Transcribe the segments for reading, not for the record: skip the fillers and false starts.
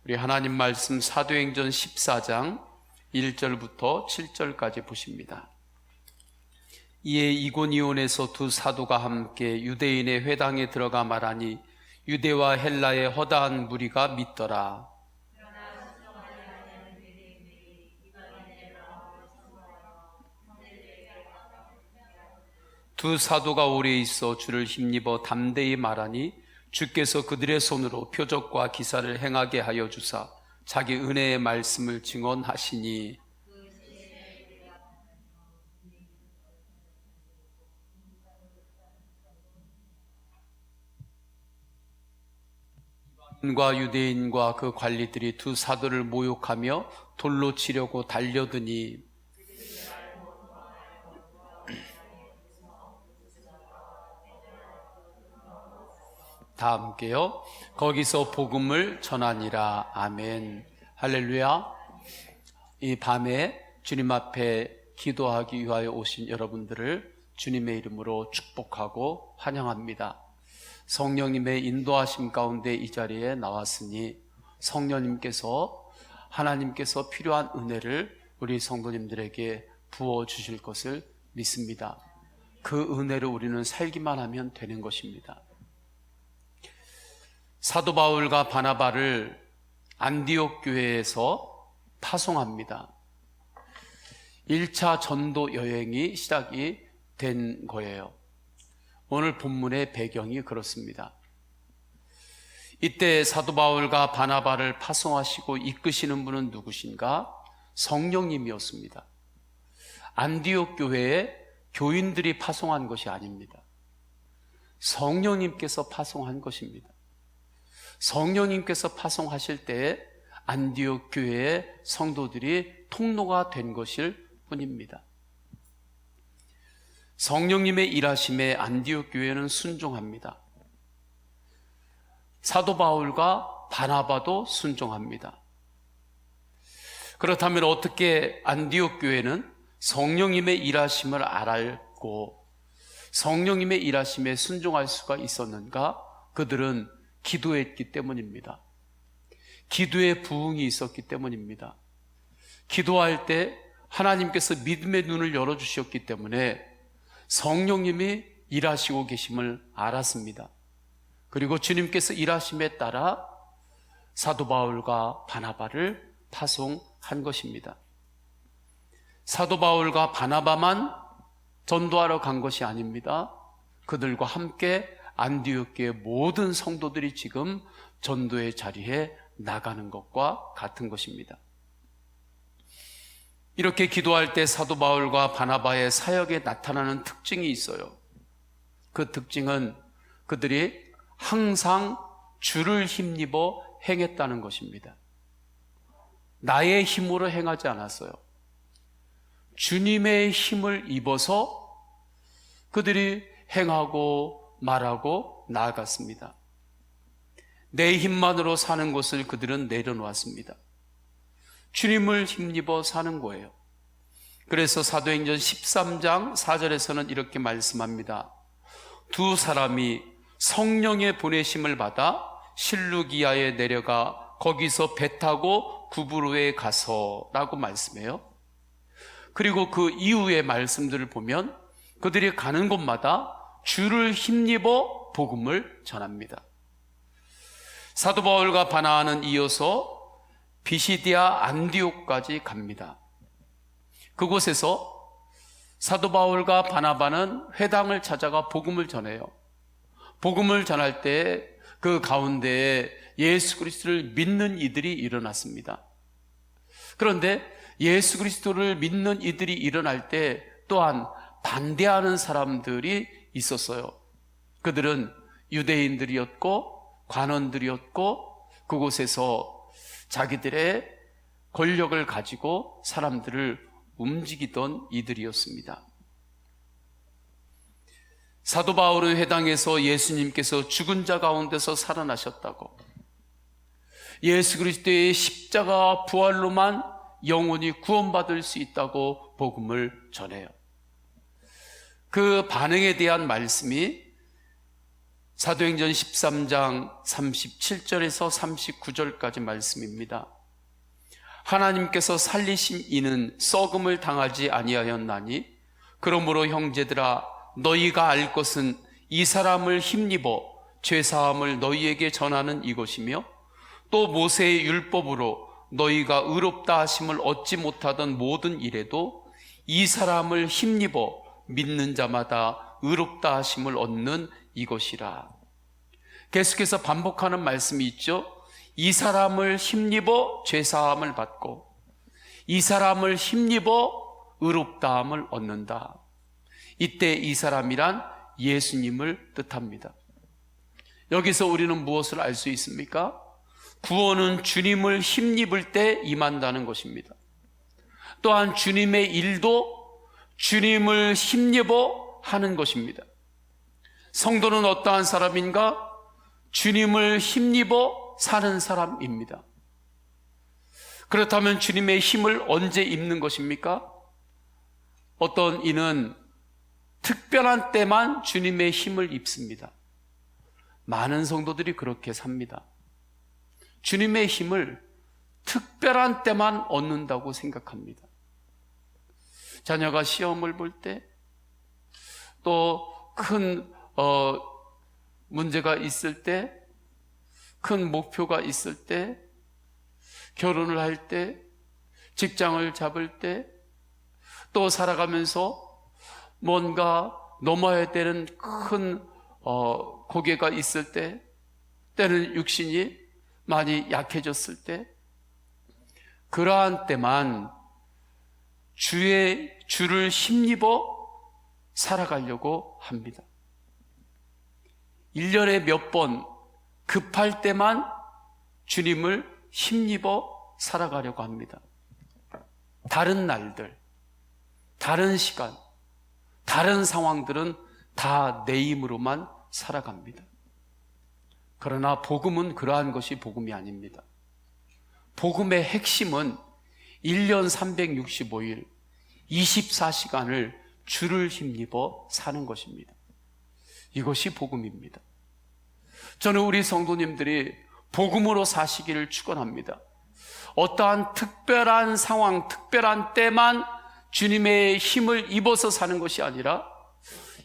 우리 하나님 말씀 사도행전 14장 1절부터 7절까지 보십니다. 이에 이고니온에서 두 사도가 함께 유대인의 회당에 들어가 말하니 유대와 헬라의 허다한 무리가 믿더라. 두 사도가 오래 있어 주를 힘입어 담대히 말하니 주께서 그들의 손으로 표적과 기사를 행하게 하여 주사 자기 은혜의 말씀을 증언하시니 이방인과 유대인과 그 관리들이 두 사도를 모욕하며 돌로 치려고 달려드니 다 함께요. 거기서 복음을 전하니라. 아멘. 할렐루야. 이 밤에 주님 앞에 기도하기 위하여 오신 여러분들을 주님의 이름으로 축복하고 환영합니다. 성령님의 인도하심 가운데 이 자리에 나왔으니 성령님께서 하나님께서 필요한 은혜를 우리 성도님들에게 부어주실 것을 믿습니다. 그 은혜로 우리는 살기만 하면 되는 것입니다. 사도 바울과 바나바를 안디옥 교회에서 파송합니다. 1차 전도 여행이 시작이 된 거예요. 오늘 본문의 배경이 그렇습니다. 이때 사도 바울과 바나바를 파송하시고 이끄시는 분은 누구신가? 성령님이었습니다. 안디옥 교회에 교인들이 파송한 것이 아닙니다. 성령님께서 파송한 것입니다. 성령님께서 파송하실 때에 안디옥 교회의 성도들이 통로가 된 것일 뿐입니다. 성령님의 일하심에 안디옥 교회는 순종합니다. 사도 바울과 바나바도 순종합니다. 그렇다면 어떻게 안디옥 교회는 성령님의 일하심을 알고 성령님의 일하심에 순종할 수가 있었는가? 그들은 기도했기 때문입니다. 기도의 부흥이 있었기 때문입니다. 기도할 때 하나님께서 믿음의 눈을 열어주셨기 때문에 성령님이 일하시고 계심을 알았습니다. 그리고 주님께서 일하심에 따라 사도 바울과 바나바를 파송한 것입니다. 사도 바울과 바나바만 전도하러 간 것이 아닙니다. 그들과 함께 안디옥 교회 모든 성도들이 지금 전도의 자리에 나가는 것과 같은 것입니다. 이렇게 기도할 때 사도 바울과 바나바의 사역에 나타나는 특징이 있어요. 그 특징은 그들이 항상 주를 힘입어 행했다는 것입니다. 나의 힘으로 행하지 않았어요. 주님의 힘을 입어서 그들이 행하고 말하고 나아갔습니다. 내 힘만으로 사는 것을 그들은 내려놓았습니다. 주님을 힘입어 사는 거예요. 그래서 사도행전 13장 4절에서는 이렇게 말씀합니다. 두 사람이 성령의 보내심을 받아 실루기아에 내려가 거기서 배 타고 구브로에 가서 라고 말씀해요. 그리고 그 이후의 말씀들을 보면 그들이 가는 곳마다 주를 힘입어 복음을 전합니다. 사도 바울과 바나바는 이어서 비시디아 안디옥까지 갑니다. 그곳에서 사도 바울과 바나바는 회당을 찾아가 복음을 전해요. 복음을 전할 때 그 가운데에 예수 그리스도를 믿는 이들이 일어났습니다. 그런데 예수 그리스도를 믿는 이들이 일어날 때 또한 반대하는 사람들이 있었어요. 그들은 유대인들이었고 관원들이었고 그곳에서 자기들의 권력을 가지고 사람들을 움직이던 이들이었습니다. 사도 바울은 회당에서 예수님께서 죽은 자 가운데서 살아나셨다고, 예수 그리스도의 십자가 부활로만 영혼이 구원받을 수 있다고 복음을 전해요. 그 반응에 대한 말씀이 사도행전 13장 37절에서 39절까지 말씀입니다. 하나님께서 살리신 이는 썩음을 당하지 아니하였나니 그러므로 형제들아 너희가 알 것은 이 사람을 힘입어 죄사함을 너희에게 전하는 이것이며 또 모세의 율법으로 너희가 의롭다 하심을 얻지 못하던 모든 일에도 이 사람을 힘입어 믿는 자마다 의롭다 하심을 얻는 이것이라. 계속해서 반복하는 말씀이 있죠. 이 사람을 힘입어 죄사함을 받고 이 사람을 힘입어 의롭다함을 얻는다. 이때 이 사람이란 예수님을 뜻합니다. 여기서 우리는 무엇을 알 수 있습니까? 구원은 주님을 힘입을 때 임한다는 것입니다. 또한 주님의 일도 주님을 힘입어 하는 것입니다. 성도는 어떠한 사람인가? 주님을 힘입어 사는 사람입니다. 그렇다면 주님의 힘을 언제 입는 것입니까? 어떤 이는 특별한 때만 주님의 힘을 입습니다. 많은 성도들이 그렇게 삽니다. 주님의 힘을 특별한 때만 얻는다고 생각합니다. 자녀가 시험을 볼 때, 또 큰 문제가 있을 때, 큰 목표가 있을 때, 결혼을 할 때, 직장을 잡을 때, 또 살아가면서 뭔가 넘어야 되는 큰 고개가 있을 때, 때는 육신이 많이 약해졌을 때, 그러한 때만 주를 힘입어 살아가려고 합니다. 1년에 몇 번 급할 때만 주님을 힘입어 살아가려고 합니다. 다른 날들, 다른 시간, 다른 상황들은 다 내 힘으로만 살아갑니다. 그러나 복음은 그러한 것이 복음이 아닙니다. 복음의 핵심은 1년 365일 24시간을 주를 힘입어 사는 것입니다. 이것이 복음입니다. 저는 우리 성도님들이 복음으로 사시기를 축원합니다. 어떠한 특별한 상황, 특별한 때만 주님의 힘을 입어서 사는 것이 아니라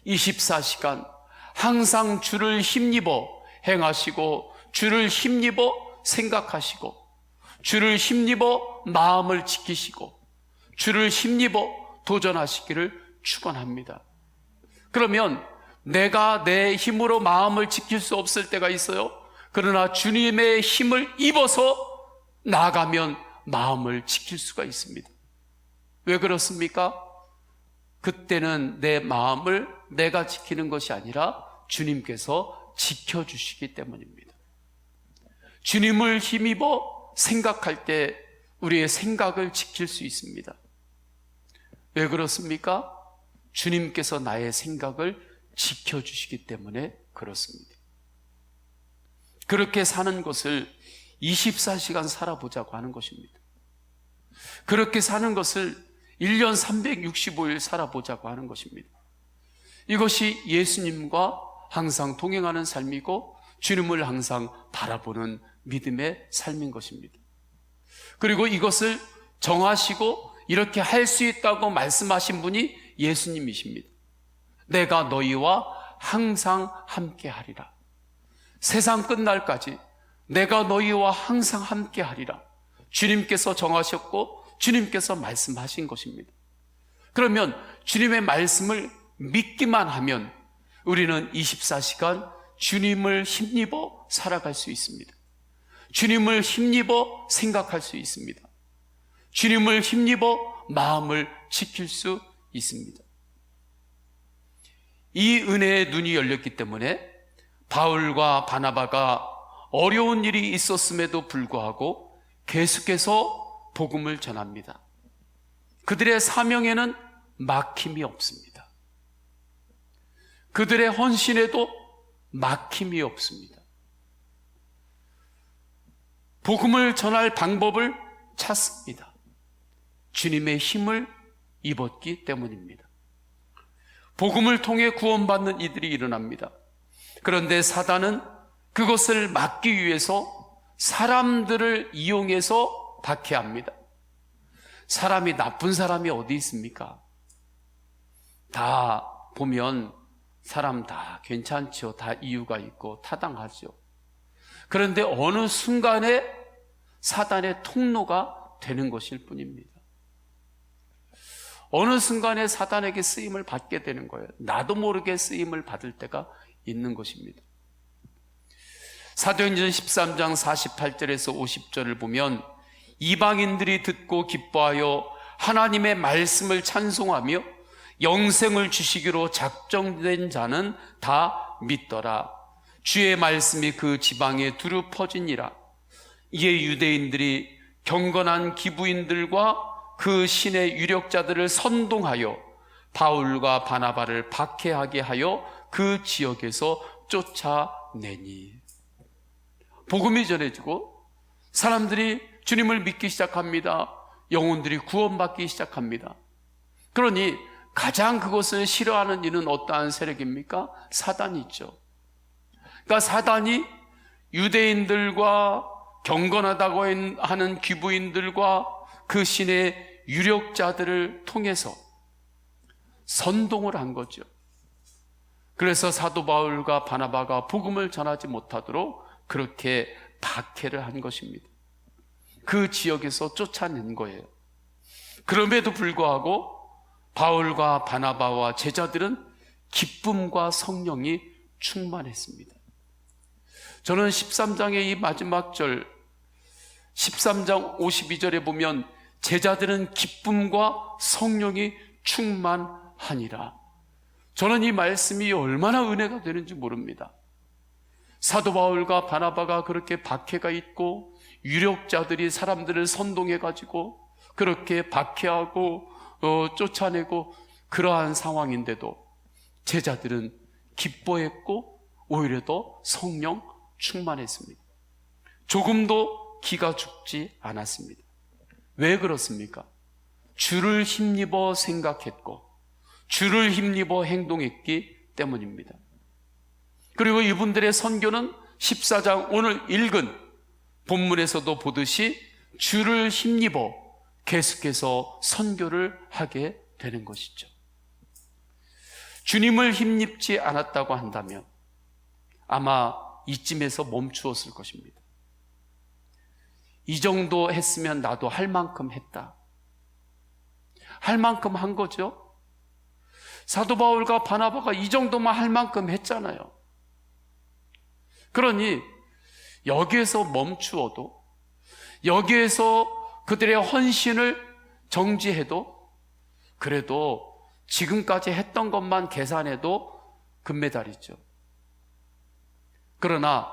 24시간 항상 주를 힘입어 행하시고 주를 힘입어 생각하시고 주를 힘입어 마음을 지키시고 주를 힘입어 도전하시기를 축원합니다. 그러면 내가 내 힘으로 마음을 지킬 수 없을 때가 있어요. 그러나 주님의 힘을 입어서 나아가면 마음을 지킬 수가 있습니다. 왜 그렇습니까? 그때는 내 마음을 내가 지키는 것이 아니라 주님께서 지켜주시기 때문입니다. 주님을 힘입어 생각할 때 우리의 생각을 지킬 수 있습니다. 왜 그렇습니까? 주님께서 나의 생각을 지켜주시기 때문에 그렇습니다. 그렇게 사는 것을 24시간 살아보자고 하는 것입니다. 그렇게 사는 것을 1년 365일 살아보자고 하는 것입니다. 이것이 예수님과 항상 동행하는 삶이고 주님을 항상 바라보는 믿음의 삶인 것입니다. 그리고 이것을 정하시고 이렇게 할 수 있다고 말씀하신 분이 예수님이십니다. 내가 너희와 항상 함께 하리라. 세상 끝날까지 내가 너희와 항상 함께 하리라. 주님께서 정하셨고 주님께서 말씀하신 것입니다. 그러면 주님의 말씀을 믿기만 하면 우리는 24시간 주님을 힘입어 살아갈 수 있습니다. 주님을 힘입어 생각할 수 있습니다. 주님을 힘입어 마음을 지킬 수 있습니다. 이 은혜의 눈이 열렸기 때문에 바울과 바나바가 어려운 일이 있었음에도 불구하고 계속해서 복음을 전합니다. 그들의 사명에는 막힘이 없습니다. 그들의 헌신에도 막힘이 없습니다. 복음을 전할 방법을 찾습니다. 주님의 힘을 입었기 때문입니다. 복음을 통해 구원받는 이들이 일어납니다. 그런데 사단은 그것을 막기 위해서 사람들을 이용해서 박해합니다. 사람이 나쁜 사람이 어디 있습니까? 다 보면 사람 다 괜찮죠. 다 이유가 있고 타당하죠. 그런데 어느 순간에 사단의 통로가 되는 것일 뿐입니다. 어느 순간에 사단에게 쓰임을 받게 되는 거예요. 나도 모르게 쓰임을 받을 때가 있는 것입니다. 사도행전 13장 48절에서 50절을 보면 이방인들이 듣고 기뻐하여 하나님의 말씀을 찬송하며 영생을 주시기로 작정된 자는 다 믿더라. 주의 말씀이 그 지방에 두루 퍼지니라. 이에 유대인들이 경건한 기부인들과 그 신의 유력자들을 선동하여 바울과 바나바를 박해하게 하여 그 지역에서 쫓아내니. 복음이 전해지고 사람들이 주님을 믿기 시작합니다. 영혼들이 구원받기 시작합니다. 그러니 가장 그것을 싫어하는 이는 어떠한 세력입니까? 사단이죠. 그러니까 사단이 유대인들과 경건하다고 하는 귀부인들과 그 신의 유력자들을 통해서 선동을 한 거죠. 그래서 사도 바울과 바나바가 복음을 전하지 못하도록 그렇게 박해를 한 것입니다. 그 지역에서 쫓아낸 거예요. 그럼에도 불구하고 바울과 바나바와 제자들은 기쁨과 성령이 충만했습니다. 저는 13장의 이 마지막 절 13장 52절에 보면 제자들은 기쁨과 성령이 충만하니라. 저는 이 말씀이 얼마나 은혜가 되는지 모릅니다. 사도 바울과 바나바가 그렇게 박해가 있고 유력자들이 사람들을 선동해가지고 그렇게 박해하고 쫓아내고 그러한 상황인데도 제자들은 기뻐했고 오히려 더 성령 충만했습니다. 조금도 기가 죽지 않았습니다. 왜 그렇습니까? 주를 힘입어 생각했고 주를 힘입어 행동했기 때문입니다. 그리고 이분들의 선교는 14장 오늘 읽은 본문에서도 보듯이 주를 힘입어 계속해서 선교를 하게 되는 것이죠. 주님을 힘입지 않았다고 한다면 아마 이쯤에서 멈추었을 것입니다. 이 정도 했으면 나도 할 만큼 했다. 할 만큼 한 거죠. 사도 바울과 바나바가 이 정도만 할 만큼 했잖아요. 그러니 여기에서 멈추어도, 여기에서 그들의 헌신을 정지해도, 그래도 지금까지 했던 것만 계산해도 금메달이죠. 그러나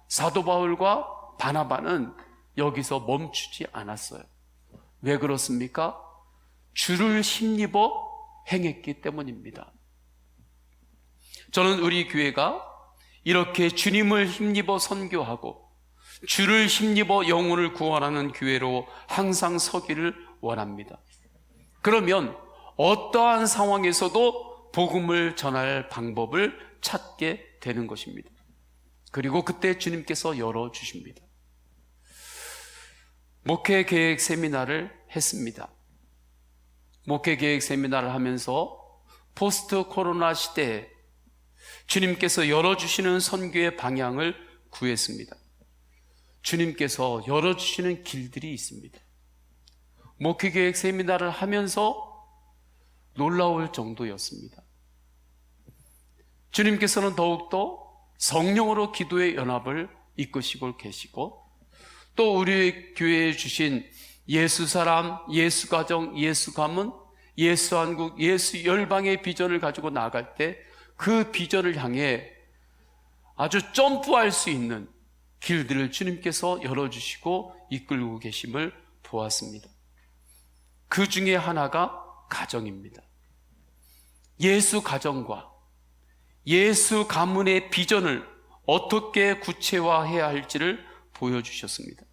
사도 바울과 바나바는 여기서 멈추지 않았어요. 왜 그렇습니까? 주를 힘입어 행했기 때문입니다. 저는 우리 교회가 이렇게 주님을 힘입어 선교하고 주를 힘입어 영혼을 구원하는 교회로 항상 서기를 원합니다. 그러면 어떠한 상황에서도 복음을 전할 방법을 찾게 되는 것입니다. 그리고 그때 주님께서 열어주십니다. 목회계획 세미나를 했습니다. 목회계획 세미나를 하면서 포스트 코로나 시대에 주님께서 열어주시는 선교의 방향을 구했습니다. 주님께서 열어주시는 길들이 있습니다. 목회계획 세미나를 하면서 놀라울 정도였습니다. 주님께서는 더욱더 성령으로 기도의 연합을 이끄시고 계시고 또 우리 교회에 주신 예수사람, 예수가정, 예수가문, 예수한국, 예수열방의 비전을 가지고 나아갈 때 그 비전을 향해 아주 점프할 수 있는 길들을 주님께서 열어주시고 이끌고 계심을 보았습니다. 그 중에 하나가 가정입니다. 예수 가정과 예수 가문의 비전을 어떻게 구체화해야 할지를 보여주셨습니다.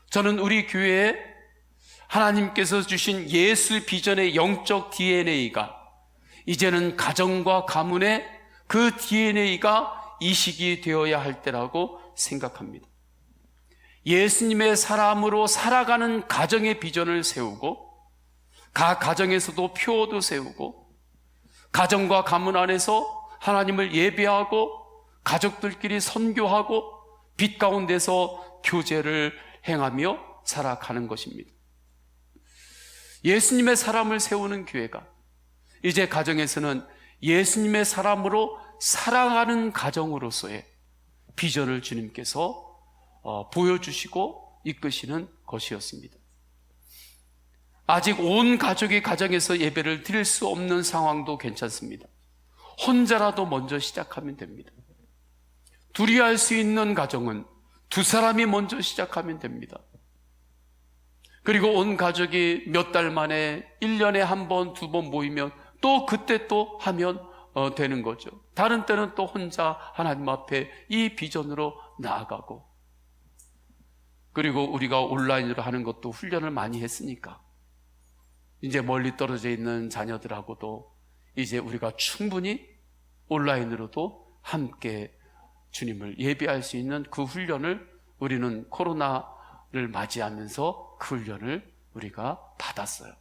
저는 우리 교회에 하나님께서 주신 예수 비전의 영적 DNA가 이제는 가정과 가문의 그 DNA가 이 시기 되어야 할 때라고 생각합니다. 예수님의 사람으로 살아가는 가정의 비전을 세우고, 각 가정에서도 표어도 세우고, 가정과 가문 안에서 하나님을 예배하고, 가족들끼리 선교하고, 빛 가운데서 교제를 행하며 살아가는 것입니다. 예수님의 사람을 세우는 교회가 이제 가정에서는 예수님의 사람으로 살아가는 가정으로서의 비전을 주님께서 보여주시고 이끄시는 것이었습니다. 아직 온 가족이 가정에서 예배를 드릴 수 없는 상황도 괜찮습니다. 혼자라도 먼저 시작하면 됩니다. 둘이 할 수 있는 가정은 두 사람이 먼저 시작하면 됩니다. 그리고 온 가족이 몇 달 만에 1년에 한 번, 두 번 모이면 또 그때 또 하면 되는 거죠. 다른 때는 또 혼자 하나님 앞에 이 비전으로 나아가고, 그리고 우리가 온라인으로 하는 것도 훈련을 많이 했으니까 이제 멀리 떨어져 있는 자녀들하고도 이제 우리가 충분히 온라인으로도 함께 주님을 예배할 수 있는 그 훈련을 우리는 코로나를 맞이하면서 그 훈련을 우리가 받았어요.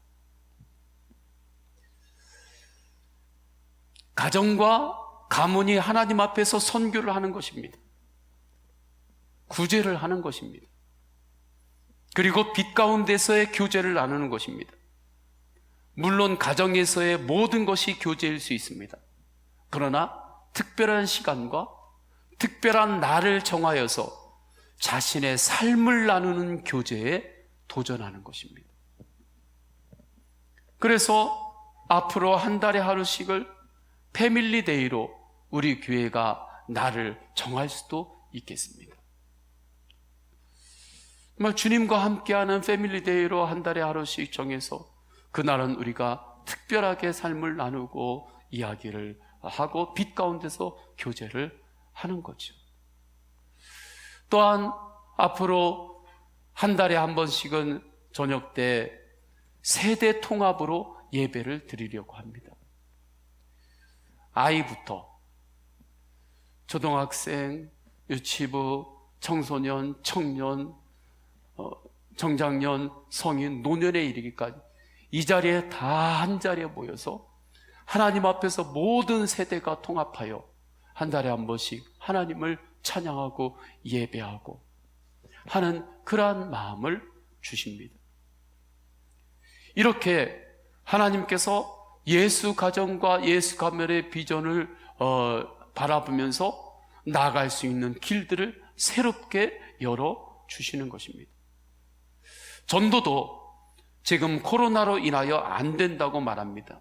가정과 가문이 하나님 앞에서 선교를 하는 것입니다. 구제를 하는 것입니다. 그리고 빛 가운데서의 교제를 나누는 것입니다. 물론 가정에서의 모든 것이 교제일 수 있습니다. 그러나 특별한 시간과 특별한 날을 정하여서 자신의 삶을 나누는 교제에 도전하는 것입니다. 그래서 앞으로 한 달에 하루씩을 패밀리 데이로 우리 교회가 날을 정할 수도 있겠습니다. 정말 주님과 함께하는 패밀리 데이로 한 달에 하루씩 정해서 그날은 우리가 특별하게 삶을 나누고 이야기를 하고 빛 가운데서 교제를 하는 거죠. 또한 앞으로 한 달에 한 번씩은 저녁 때 세대 통합으로 예배를 드리려고 합니다. 아이부터 초등학생, 유치부, 청소년, 청년, 정장년, 성인, 노년에 이르기까지 이 자리에 다 한 자리에 모여서 하나님 앞에서 모든 세대가 통합하여 한 달에 한 번씩 하나님을 찬양하고 예배하고 하는 그러한 마음을 주십니다. 이렇게 하나님께서 예수 가정과 예수 가문의 비전을 바라보면서 나아갈 수 있는 길들을 새롭게 열어주시는 것입니다. 전도도 지금 코로나로 인하여 안 된다고 말합니다.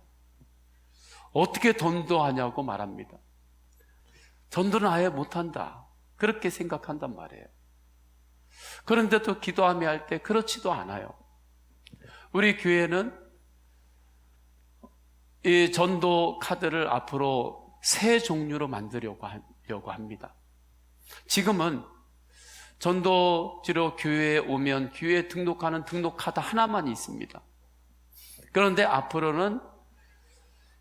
어떻게 전도하냐고 말합니다. 전도는 아예 못한다, 그렇게 생각한단 말이에요. 그런데도 기도하며 할 때 그렇지도 않아요. 우리 교회는 이 전도 카드를 앞으로 세 종류로 만들려고 합니다. 지금은 전도지로 교회에 오면 교회에 등록하는 등록 카드 하나만 있습니다. 그런데 앞으로는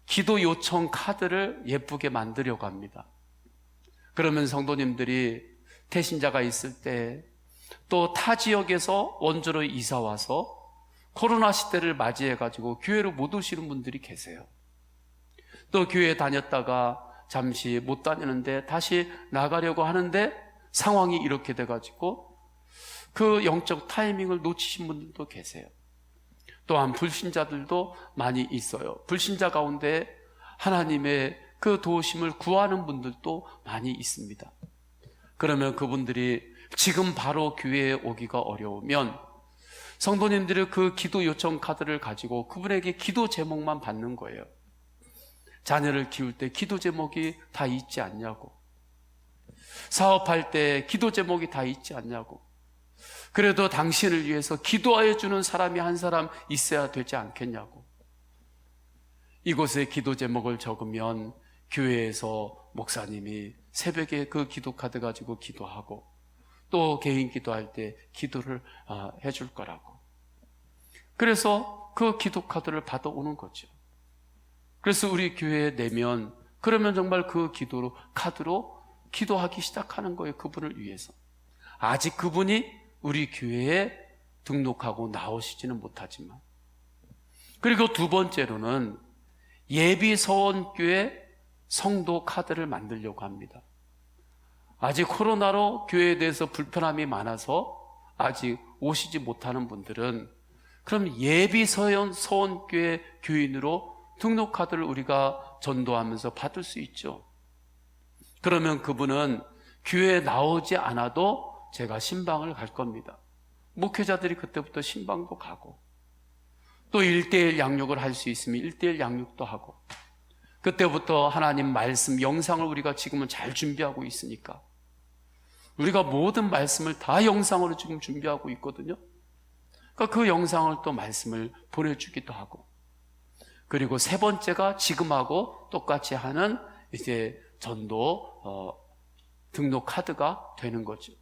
기도 요청 카드를 예쁘게 만들려고 합니다. 그러면 성도님들이 태신자가 있을 때, 또 타 지역에서 원주로 이사 와서 코로나 시대를 맞이해가지고 교회로 못 오시는 분들이 계세요. 또 교회에 다녔다가 잠시 못 다니는데 다시 나가려고 하는데 상황이 이렇게 돼가지고 그 영적 타이밍을 놓치신 분들도 계세요. 또한 불신자들도 많이 있어요. 불신자 가운데 하나님의 그 도우심을 구하는 분들도 많이 있습니다. 그러면 그분들이 지금 바로 교회에 오기가 어려우면 성도님들이 그 기도 요청 카드를 가지고 그분에게 기도 제목만 받는 거예요. 자녀를 키울 때 기도 제목이 다 있지 않냐고, 사업할 때 기도 제목이 다 있지 않냐고, 그래도 당신을 위해서 기도하여 주는 사람이 한 사람 있어야 되지 않겠냐고. 이곳에 기도 제목을 적으면 교회에서 목사님이 새벽에 그 기도 카드 가지고 기도하고 또 개인 기도할 때 기도를 해줄 거라고. 그래서 그 기도 카드를 받아오는 거죠. 그래서 우리 교회에 내면 그러면 정말 그 기도로 카드로 기도하기 시작하는 거예요. 그분을 위해서. 아직 그분이 우리 교회에 등록하고 나오시지는 못하지만. 그리고 두 번째로는 예비서원교회 성도 카드를 만들려고 합니다. 아직 코로나로 교회에 대해서 불편함이 많아서 아직 오시지 못하는 분들은 그럼 예비서원교회 교인으로 등록카드를 우리가 전도하면서 받을 수 있죠. 그러면 그분은 교회에 나오지 않아도 제가 신방을 갈 겁니다. 목회자들이 그때부터 신방도 가고, 또 1:1 양육을 할 수 있으면 1:1 양육도 하고, 그때부터 하나님 말씀 영상을 우리가 지금은 잘 준비하고 있으니까 우리가 모든 말씀을 다 영상으로 지금 준비하고 있거든요. 그러니까 그 영상을 또 말씀을 보내주기도 하고, 그리고 세 번째가 지금하고 똑같이 하는 이제 전도 등록 카드가 되는 거죠.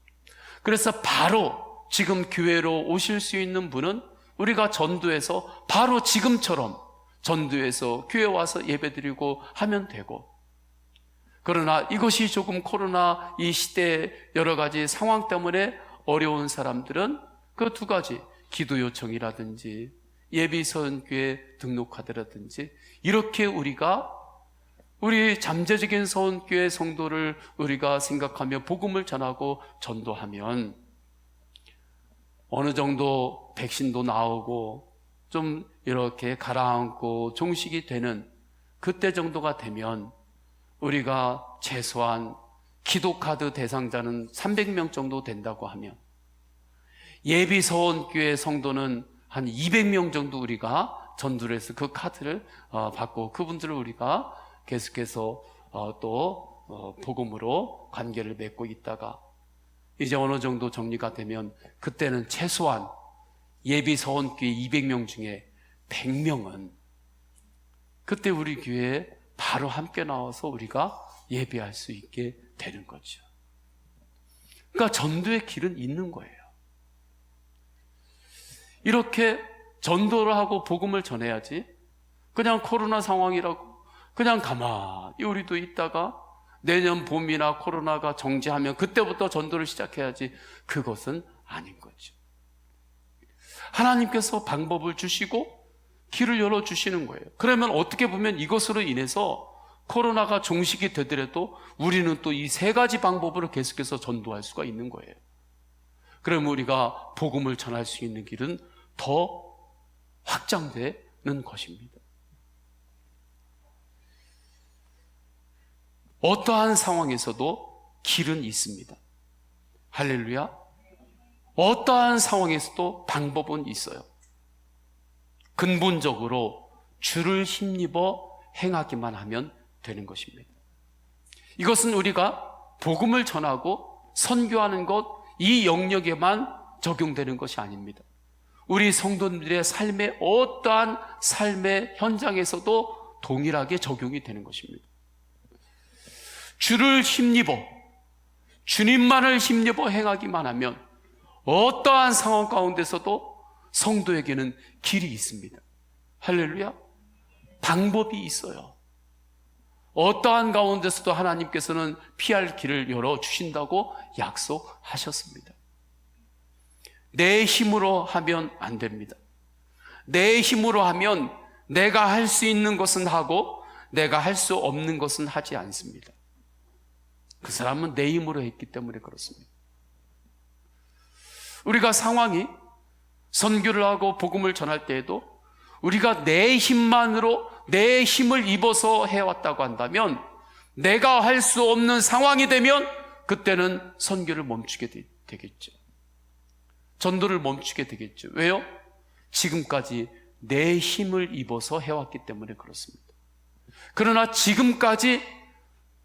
그래서 바로 지금 교회로 오실 수 있는 분은 우리가 전도해서 바로 지금처럼 전도해서 교회 와서 예배드리고 하면 되고, 그러나 이것이 조금 코로나 이 시대 여러 가지 상황 때문에 어려운 사람들은 그 두 가지, 기도 요청이라든지 예비서원교회 등록카드라든지, 이렇게 우리 잠재적인 서원교회 성도를 우리가 생각하며 복음을 전하고 전도하면 어느 정도 백신도 나오고 좀 이렇게 가라앉고 종식이 되는 그때 정도가 되면 우리가 최소한 기도카드 대상자는 300명 정도 된다고 하면 예비서원교회 성도는 한 200명 정도 우리가 전도를 해서 그 카드를 받고 그분들을 우리가 계속해서 또 복음으로 관계를 맺고 있다가 이제 어느 정도 정리가 되면 그때는 최소한 예비서원교회 200명 중에 100명은 그때 우리 교회에 바로 함께 나와서 우리가 예배할 수 있게 되는 거죠. 그러니까 전도의 길은 있는 거예요. 이렇게 전도를 하고 복음을 전해야지 그냥 코로나 상황이라고 그냥 가만히 우리도 있다가 내년 봄이나 코로나가 정지하면 그때부터 전도를 시작해야지, 그것은 아닌 거죠. 하나님께서 방법을 주시고 길을 열어주시는 거예요. 그러면 어떻게 보면 이것으로 인해서 코로나가 종식이 되더라도 우리는 또 이 세 가지 방법으로 계속해서 전도할 수가 있는 거예요. 그러면 우리가 복음을 전할 수 있는 길은 더 확장되는 것입니다. 어떠한 상황에서도 길은 있습니다. 할렐루야. 어떠한 상황에서도 방법은 있어요. 근본적으로 주를 힘입어 행하기만 하면 되는 것입니다. 이것은 우리가 복음을 전하고 선교하는 것, 이 영역에만 적용되는 것이 아닙니다. 우리 성도들의 삶의 어떠한 삶의 현장에서도 동일하게 적용이 되는 것입니다. 주를 힘입어, 주님만을 힘입어 행하기만 하면 어떠한 상황 가운데서도 성도에게는 길이 있습니다. 할렐루야. 방법이 있어요. 어떠한 가운데서도 하나님께서는 피할 길을 열어주신다고 약속하셨습니다. 내 힘으로 하면 안 됩니다. 내 힘으로 하면 내가 할 수 있는 것은 하고 내가 할 수 없는 것은 하지 않습니다. 그 사람은 내 힘으로 했기 때문에 그렇습니다. 우리가 상황이 선교를 하고 복음을 전할 때에도 우리가 내 힘만으로 내 힘을 입어서 해왔다고 한다면 내가 할 수 없는 상황이 되면 그때는 선교를 멈추게 되겠죠. 전도를 멈추게 되겠죠. 왜요? 지금까지 내 힘을 입어서 해왔기 때문에 그렇습니다. 그러나 지금까지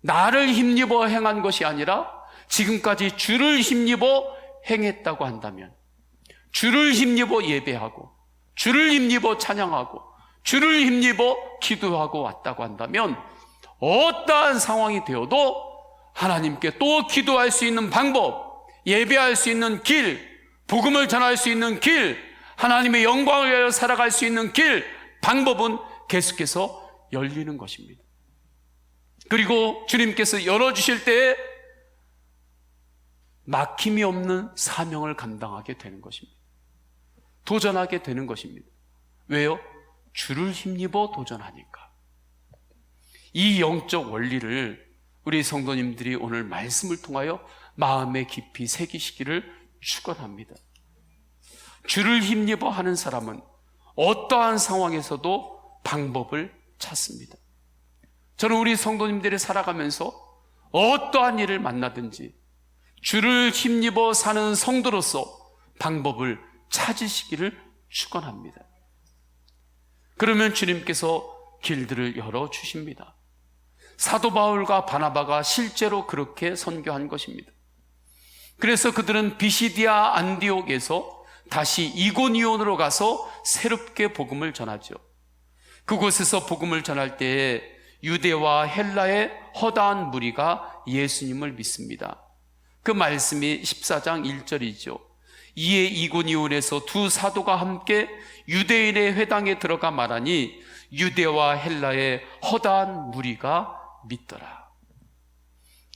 나를 힘입어 행한 것이 아니라 지금까지 주를 힘입어 행했다고 한다면, 주를 힘입어 예배하고 주를 힘입어 찬양하고 주를 힘입어 기도하고 왔다고 한다면 어떠한 상황이 되어도 하나님께 또 기도할 수 있는 방법, 예배할 수 있는 길, 복음을 전할 수 있는 길, 하나님의 영광을 위하여 살아갈 수 있는 길, 방법은 계속해서 열리는 것입니다. 그리고 주님께서 열어주실 때에 막힘이 없는 사명을 감당하게 되는 것입니다. 도전하게 되는 것입니다. 왜요? 주를 힘입어 도전하니까. 이 영적 원리를 우리 성도님들이 오늘 말씀을 통하여 마음에 깊이 새기시기를 축원합니다. 주를 힘입어 하는 사람은 어떠한 상황에서도 방법을 찾습니다. 저는 우리 성도님들이 살아가면서 어떠한 일을 만나든지 주를 힘입어 사는 성도로서 방법을 찾으시기를 축원합니다. 그러면 주님께서 길들을 열어주십니다. 사도 바울과 바나바가 실제로 그렇게 선교한 것입니다. 그래서 그들은 비시디아 안디옥에서 다시 이고니온으로 가서 새롭게 복음을 전하죠. 그곳에서 복음을 전할 때에 유대와 헬라의 허다한 무리가 예수님을 믿습니다. 그 말씀이 14장 1절이죠. 이에 이고니온에서 두 사도가 함께 유대인의 회당에 들어가 말하니 유대와 헬라의 허다한 무리가 믿더라.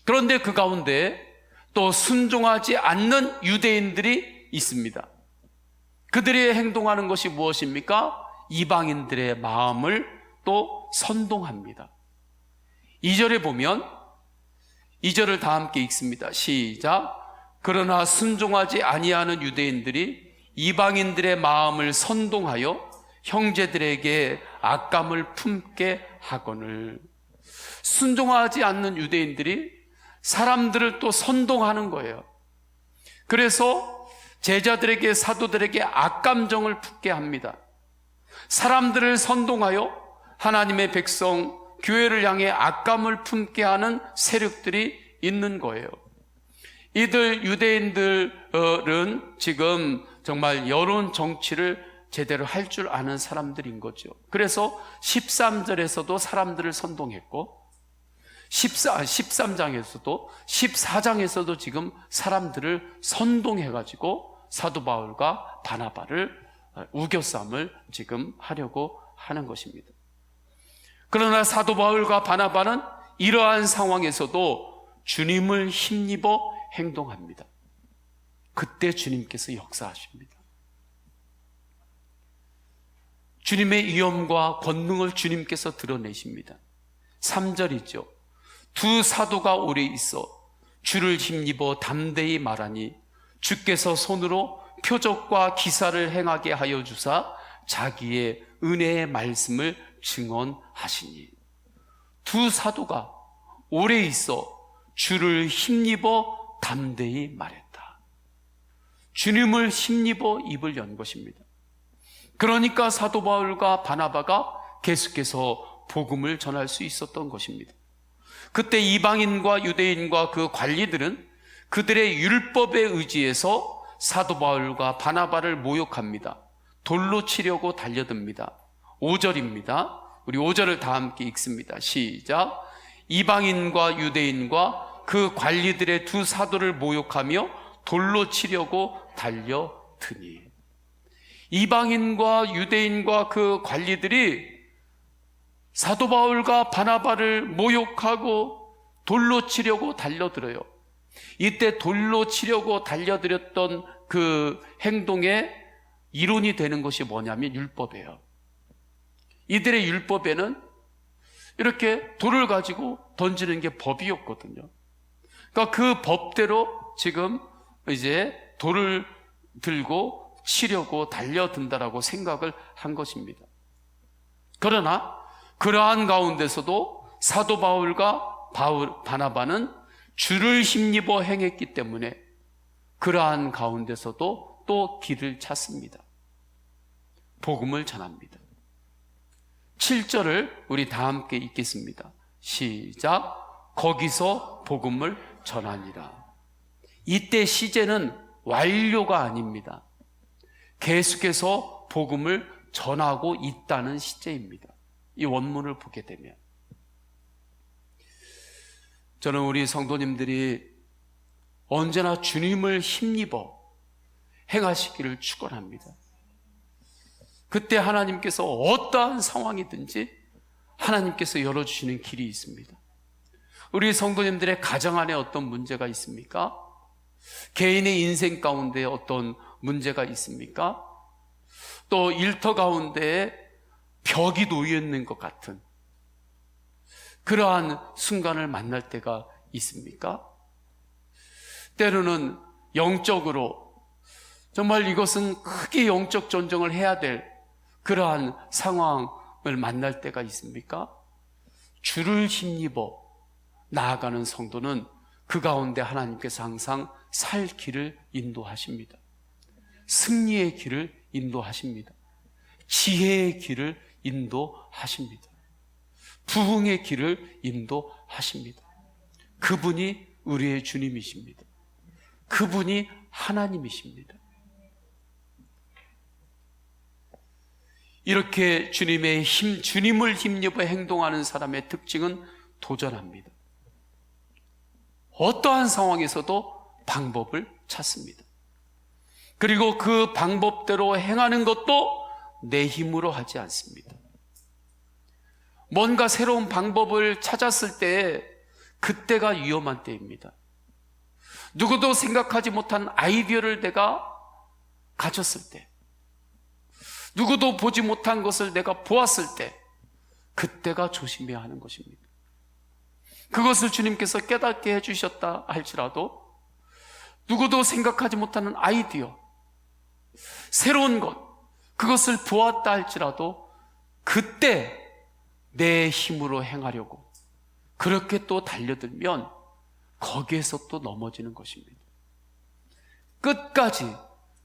그런데 그 가운데 또 순종하지 않는 유대인들이 있습니다. 그들이 행동하는 것이 무엇입니까? 이방인들의 마음을 또 선동합니다. 2절에 보면 2절을 다 함께 읽습니다. 시작. 그러나 순종하지 아니하는 유대인들이 이방인들의 마음을 선동하여 형제들에게 악감을 품게 하거늘. 순종하지 않는 유대인들이 사람들을 또 선동하는 거예요. 그래서 제자들에게, 사도들에게 악감정을 품게 합니다. 사람들을 선동하여 하나님의 백성, 교회를 향해 악감을 품게 하는 세력들이 있는 거예요. 이들 유대인들은 지금 정말 여론 정치를 제대로 할 줄 아는 사람들인 거죠. 그래서 13절에서도 사람들을 선동했고 13장에서도 14장에서도 지금 사람들을 선동해가지고 사도 바울과 바나바를 우겨쌈을 지금 하려고 하는 것입니다. 그러나 사도 바울과 바나바는 이러한 상황에서도 주님을 힘입어 행동합니다. 그때 주님께서 역사하십니다. 주님의 위엄과 권능을 주님께서 드러내십니다. 3절이죠. 두 사도가 오래 있어 주를 힘입어 담대히 말하니 주께서 손으로 표적과 기사를 행하게 하여 주사 자기의 은혜의 말씀을 증언하시니. 두 사도가 오래 있어 주를 힘입어 담대히 말했다. 주님을 힘입어 입을 연 것입니다. 그러니까 사도 바울과 바나바가 계속해서 복음을 전할 수 있었던 것입니다. 그때 이방인과 유대인과 그 관리들은 그들의 율법에 의지해서 사도 바울과 바나바를 모욕합니다. 돌로 치려고 달려듭니다. 5절입니다. 우리 5절을 다 함께 읽습니다. 시작. 이방인과 유대인과 그 관리들의 두 사도를 모욕하며 돌로 치려고 달려드니. 이방인과 유대인과 그 관리들이 사도 바울과 바나바를 모욕하고 돌로 치려고 달려들어요. 이때 돌로 치려고 달려들었던 그 행동의 이론이 되는 것이 뭐냐면 율법이에요. 이들의 율법에는 이렇게 돌을 가지고 던지는 게 법이었거든요. 그러니까 그 법대로 지금 이제 돌을 들고 치려고 달려든다라고 생각을 한 것입니다. 그러나 그러한 가운데서도 사도 바울과 바나바는 주를 힘입어 행했기 때문에 그러한 가운데서도 또 길을 찾습니다. 복음을 전합니다. 7절을 우리 다 함께 읽겠습니다. 시작. 거기서 복음을 전하니라. 이때 시제는 완료가 아닙니다. 계속해서 복음을 전하고 있다는 시제입니다. 이 원문을 보게 되면 저는 우리 성도님들이 언제나 주님을 힘입어 행하시기를 축원합니다. 그때 하나님께서 어떠한 상황이든지 하나님께서 열어주시는 길이 있습니다. 우리 성도님들의 가정 안에 어떤 문제가 있습니까? 개인의 인생 가운데 어떤 문제가 있습니까? 또 일터 가운데 벽이 놓여 있는 것 같은 그러한 순간을 만날 때가 있습니까? 때로는 영적으로 정말 이것은 크게 영적 전쟁을 해야 될 그러한 상황을 만날 때가 있습니까? 주를 힘입어 나아가는 성도는 그 가운데 하나님께서 항상 살 길을 인도하십니다. 승리의 길을 인도하십니다. 지혜의 길을 인도하십니다. 부흥의 길을 인도하십니다. 그분이 우리의 주님이십니다. 그분이 하나님이십니다. 이렇게 주님을 힘입어 행동하는 사람의 특징은 도전합니다. 어떠한 상황에서도 방법을 찾습니다. 그리고 그 방법대로 행하는 것도 내 힘으로 하지 않습니다. 뭔가 새로운 방법을 찾았을 때 그때가 위험한 때입니다. 누구도 생각하지 못한 아이디어를 내가 가졌을 때, 누구도 보지 못한 것을 내가 보았을 때, 그때가 조심해야 하는 것입니다. 그것을 주님께서 깨닫게 해주셨다 할지라도 누구도 생각하지 못하는 아이디어, 새로운 것, 그것을 보았다 할지라도 그때 내 힘으로 행하려고 그렇게 또 달려들면 거기에서 또 넘어지는 것입니다. 끝까지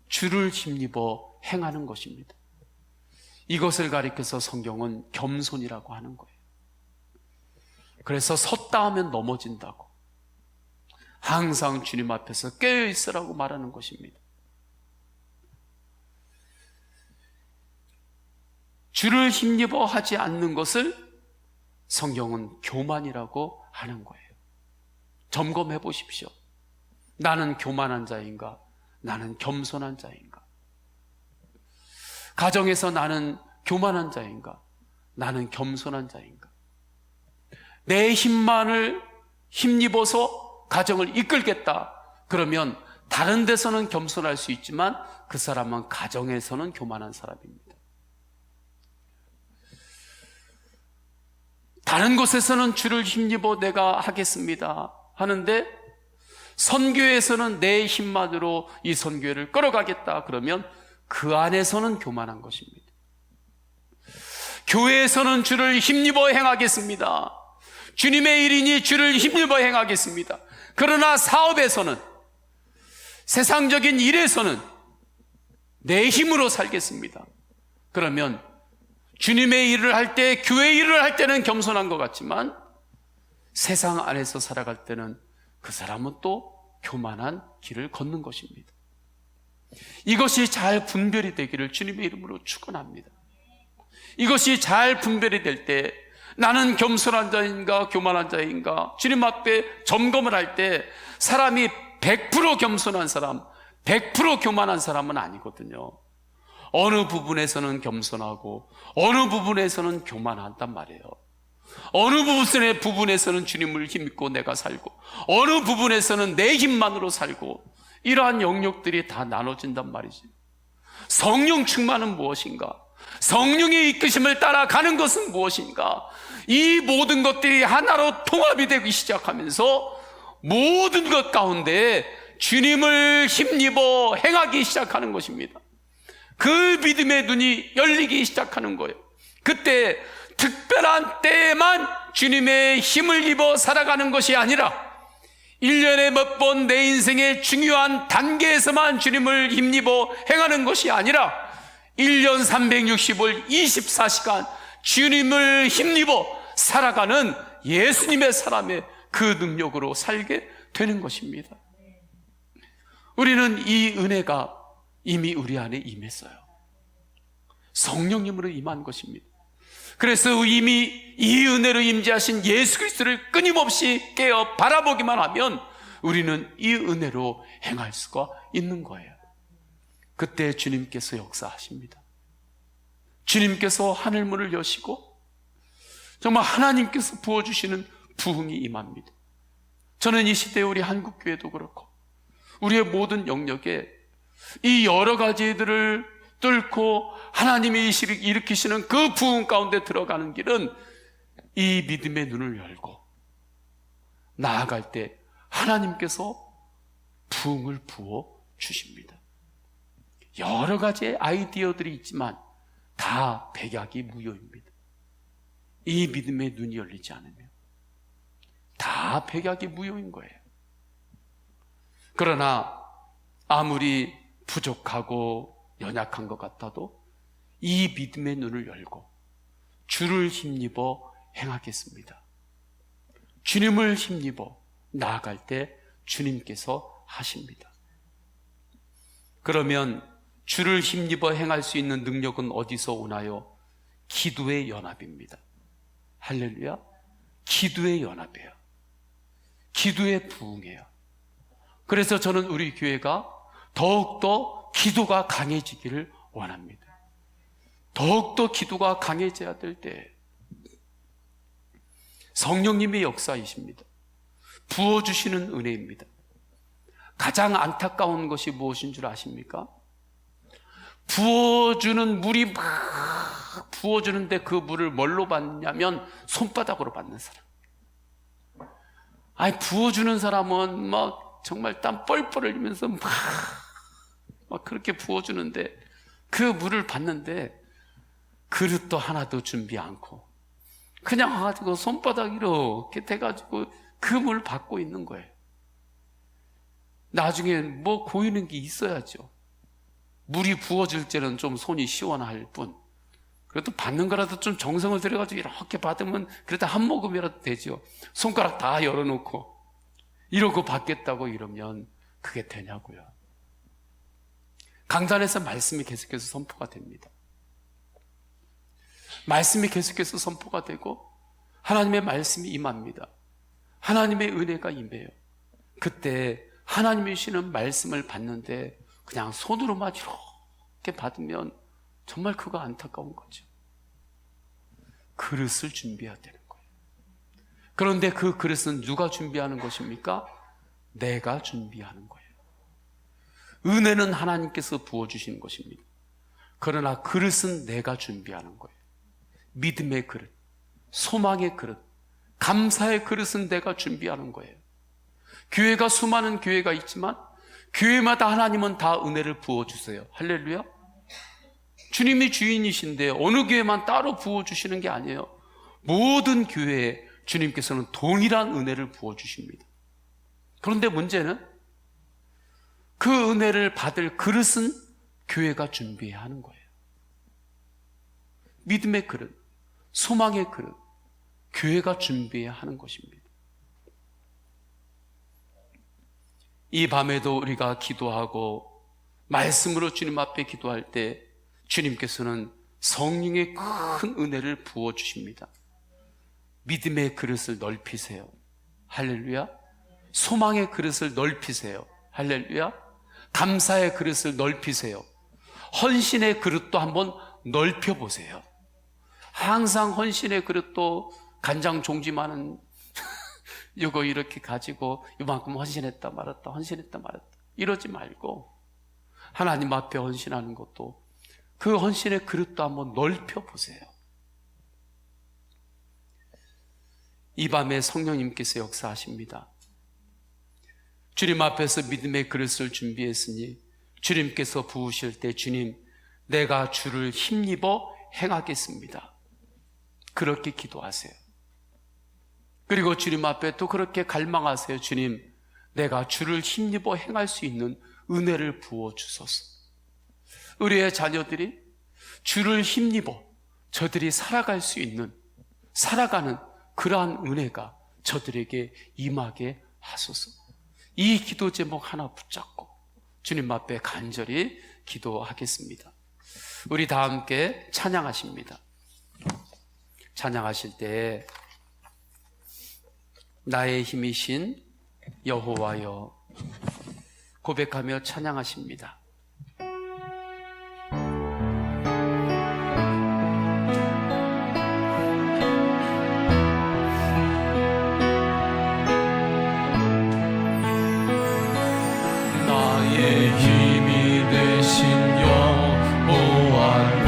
주를 힘입어 행하는 것입니다. 이것을 가리켜서 성경은 겸손이라고 하는 거예요. 그래서 섰다 하면 넘어진다고, 항상 주님 앞에서 깨어 있으라고 말하는 것입니다. 주를 힘입어 하지 않는 것을 성경은 교만이라고 하는 거예요. 점검해 보십시오. 나는 교만한 자인가? 나는 겸손한 자인가? 가정에서 나는 교만한 자인가? 나는 겸손한 자인가? 내 힘만을 힘입어서 가정을 이끌겠다 그러면 다른 데서는 겸손할 수 있지만 그 사람은 가정에서는 교만한 사람입니다. 다른 곳에서는 주를 힘입어 내가 하겠습니다 하는데 선교에서는 내 힘만으로 이 선교회를 끌어가겠다 그러면 그 안에서는 교만한 것입니다. 교회에서는 주를 힘입어 행하겠습니다. 주님의 일이니 주를 힘입어 행하겠습니다. 그러나 사업에서는, 세상적인 일에서는 내 힘으로 살겠습니다. 그러면 주님의 일을 할 때, 교회 일을 할 때는 겸손한 것 같지만 세상 안에서 살아갈 때는 그 사람은 또 교만한 길을 걷는 것입니다. 이것이 잘 분별이 되기를 주님의 이름으로 축원합니다. 이것이 잘 분별이 될 때 나는 겸손한 자인가 교만한 자인가 주님 앞에 점검을 할 때 사람이 100% 겸손한 사람, 100% 교만한 사람은 아니거든요. 어느 부분에서는 겸손하고 어느 부분에서는 교만한단 말이에요. 어느 부분에서는 주님을 힘입고 내가 살고 어느 부분에서는 내 힘만으로 살고 이러한 영역들이 다 나눠진단 말이지. 성령 충만은 무엇인가? 성령의 이끄심을 따라가는 것은 무엇인가? 이 모든 것들이 하나로 통합이 되기 시작하면서 모든 것 가운데 주님을 힘입어 행하기 시작하는 것입니다. 그 믿음의 눈이 열리기 시작하는 거예요. 그때 특별한 때에만 주님의 힘을 입어 살아가는 것이 아니라 1년에 몇 번 내 인생의 중요한 단계에서만 주님을 힘입어 행하는 것이 아니라 1년 365일 24시간 주님을 힘입어 살아가는 예수님의 사람의 그 능력으로 살게 되는 것입니다. 우리는 이 은혜가 이미 우리 안에 임했어요. 성령님으로 임한 것입니다. 그래서 이미 이 은혜로 임재하신 예수 그리스도를 끊임없이 깨어 바라보기만 하면 우리는 이 은혜로 행할 수가 있는 거예요. 그때 주님께서 역사하십니다. 주님께서 하늘문을 여시고 정말 하나님께서 부어주시는 부흥이 임합니다. 저는 이 시대에 우리 한국교회도 그렇고 우리의 모든 영역에 이 여러 가지들을 뚫고 하나님이 일으키시는 그 부흥 가운데 들어가는 길은 이 믿음의 눈을 열고 나아갈 때 하나님께서 부흥을 부어 주십니다. 여러 가지의 아이디어들이 있지만 다 백약이 무효입니다. 이 믿음의 눈이 열리지 않으면 다 백약이 무효인 거예요. 그러나 아무리 부족하고 연약한 것 같아도 이 믿음의 눈을 열고 주를 힘입어 행하겠습니다. 주님을 힘입어 나아갈 때 주님께서 하십니다. 그러면 주를 힘입어 행할 수 있는 능력은 어디서 오나요? 기도의 연합입니다. 할렐루야. 기도의 연합이에요. 기도의 부흥이에요. 그래서 저는 우리 교회가 더욱더 기도가 강해지기를 원합니다. 더욱더 기도가 강해져야 될 때 성령님의 역사이십니다. 부어주시는 은혜입니다. 가장 안타까운 것이 무엇인 줄 아십니까? 부어주는 물이 막 부어주는데 그 물을 뭘로 받냐면 손바닥으로 받는 사람. 아니, 부어주는 사람은 막 정말 땀 뻘뻘 흘리면서 막 그렇게 부어주는데 그 물을 받는데 그릇도 하나도 준비 않고 그냥 가지고 손바닥 이렇게 대가지고 그 물 받고 있는 거예요. 나중에 뭐 고이는 게 있어야죠. 물이 부어질 때는 좀 손이 시원할 뿐, 그래도 받는 거라도 좀 정성을 들여가지고 이렇게 받으면 그래도 한 모금이라도 되죠. 손가락 다 열어놓고 이러고 받겠다고 이러면 그게 되냐고요. 강단에서 말씀이 계속해서 선포가 됩니다. 말씀이 계속해서 선포가 되고 하나님의 말씀이 임합니다. 하나님의 은혜가 임해요. 그때 하나님이 주시는 말씀을 받는데 그냥 손으로만 이렇게 받으면 정말 그거 안타까운 거죠. 그릇을 준비해야 되는 거예요. 그런데 그 그릇은 누가 준비하는 것입니까? 내가 준비하는 거예요. 은혜는 하나님께서 부어주시는 것입니다. 그러나 그릇은 내가 준비하는 거예요. 믿음의 그릇, 소망의 그릇, 감사의 그릇은 내가 준비하는 거예요. 교회가 수많은 교회가 있지만 교회마다 하나님은 다 은혜를 부어주세요. 할렐루야. 주님이 주인이신데 어느 교회만 따로 부어주시는 게 아니에요. 모든 교회에 주님께서는 동일한 은혜를 부어주십니다. 그런데 문제는 그 은혜를 받을 그릇은 교회가 준비해야 하는 거예요. 믿음의 그릇, 소망의 그릇, 교회가 준비해야 하는 것입니다. 이 밤에도 우리가 기도하고 말씀으로 주님 앞에 기도할 때 주님께서는 성령의 큰 은혜를 부어주십니다. 믿음의 그릇을 넓히세요. 할렐루야. 소망의 그릇을 넓히세요. 할렐루야. 감사의 그릇을 넓히세요. 헌신의 그릇도 한번 넓혀보세요. 항상 헌신의 그릇도 간장 종지만은 이거 이렇게 가지고 이만큼 헌신했다 말았다 헌신했다 말았다 이러지 말고 하나님 앞에 헌신하는 것도 그 헌신의 그릇도 한번 넓혀보세요. 이 밤에 성령님께서 역사하십니다. 주님 앞에서 믿음의 그릇을 준비했으니 주님께서 부으실 때 주님, 내가 주를 힘입어 행하겠습니다. 그렇게 기도하세요. 그리고 주님 앞에 또 그렇게 갈망하세요. 주님, 내가 주를 힘입어 행할 수 있는 은혜를 부어주소서. 우리의 자녀들이 주를 힘입어 저들이 살아갈 수 있는, 살아가는 그러한 은혜가 저들에게 임하게 하소서. 이 기도 제목 하나 붙잡고 주님 앞에 간절히 기도하겠습니다. 우리 다 함께 찬양하십니다. 찬양하실 때 나의 힘이신 여호와여 고백하며 찬양하십니다. 나의 힘이 되신 여호와여,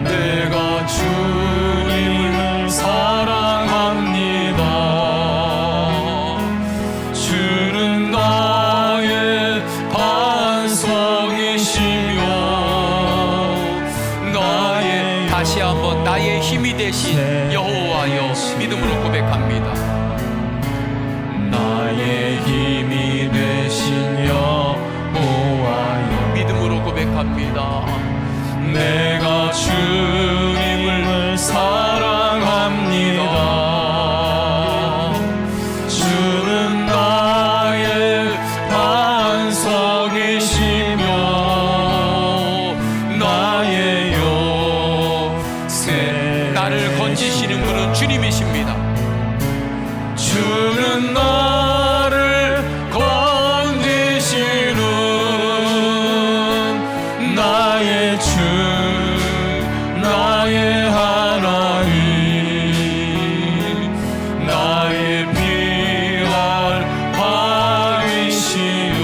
내가 주님을 사랑합니다. 주는 나의 반석이시며 나의, 다시 한번 나의 힘이 되신 여호와여 믿음으로 고백합니다. 나의 힘이 되신 여호와여, 믿음으로 고백합니다. 내가 주님을 사랑합니다. 주는 나의 반석이시며 나의 요새, 나를 건지시는 분은 주님이십니다. 주는 나를 건지시는 나의 주, 나의 하나님, 나의 피할 바위시요,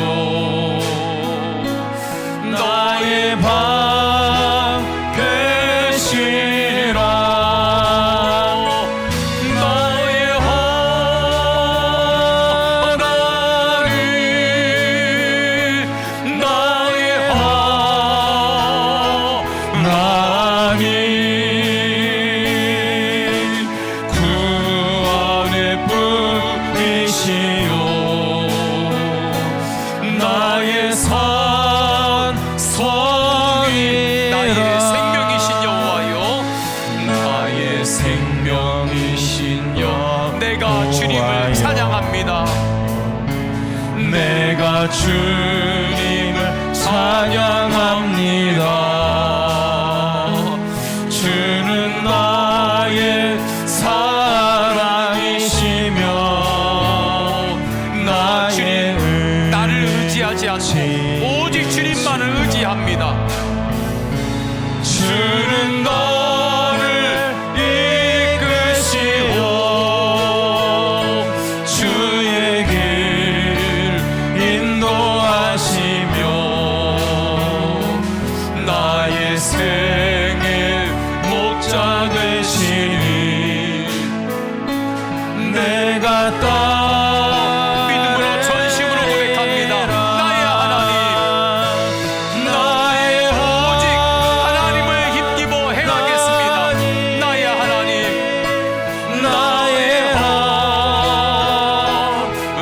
나의 방 되시라. 나의 하나님, 나의 하나님, 구원의 뿌리시요, 나의 산성이라. 나의 생명이신 여호와여, 나의 생명이신 여호와여, 내가 주님을 찬양합니다. 내가 주님을 찬양합니다. 주는 나의 사랑이시며 나의 나를 의지하지 않고 오직 주님만을 의지합니다. 주는 너를 이끄시오, 주의 길 인도하시며 나의 생의 목자 되시니 내가 믿음으로 전심으로 고백합니다. 나의 하나님, 나의 오직 하나님을 힘입어 행하겠습니다. 나의 하나님, 나의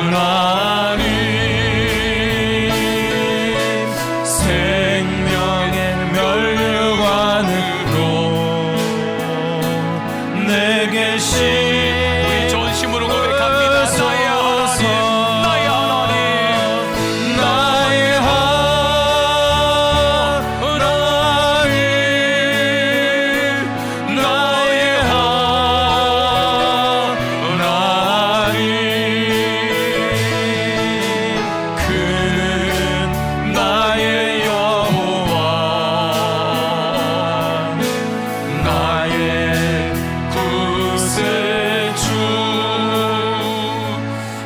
하나님, 생명의 멸류관으로 내게 우리 전심으로 고백합니다. 나의 하나님, 나의 하나님, 나의 하나님, 나의 하나님, 그는 나의 여호와, 나의 구세주.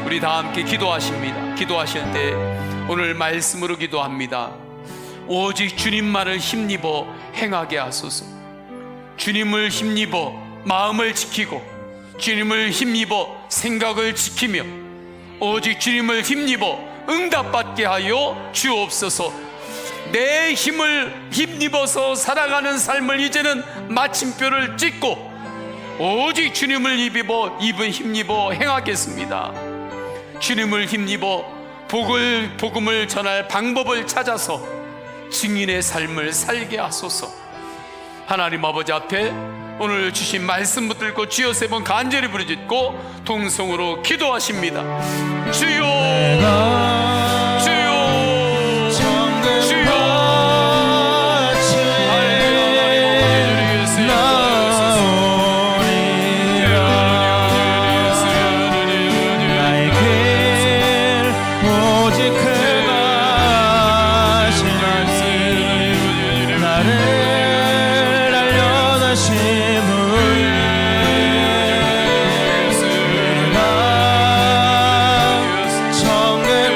우리 다 함께 기도하십니다. 기도하실 때 오늘 말씀으로 기도합니다. 오직 주님만을 힘입어 행하게 하소서. 주님을 힘입어 마음을 지키고 주님을 힘입어 생각을 지키며 오직 주님을 힘입어 응답받게 하여 주옵소서. 내 힘을 힘입어서 살아가는 삶을 이제는 마침표를 찍고 오직 주님을 힘입어 행하겠습니다. 주님을 힘입어 복음을 전할 방법을 찾아서 증인의 삶을 살게 하소서. 하나님 아버지 앞에 오늘 주신 말씀 붙들고 주여 세 번 간절히 부르짖고 동성으로 기도하십니다. 주여, 주여, 주여. 정글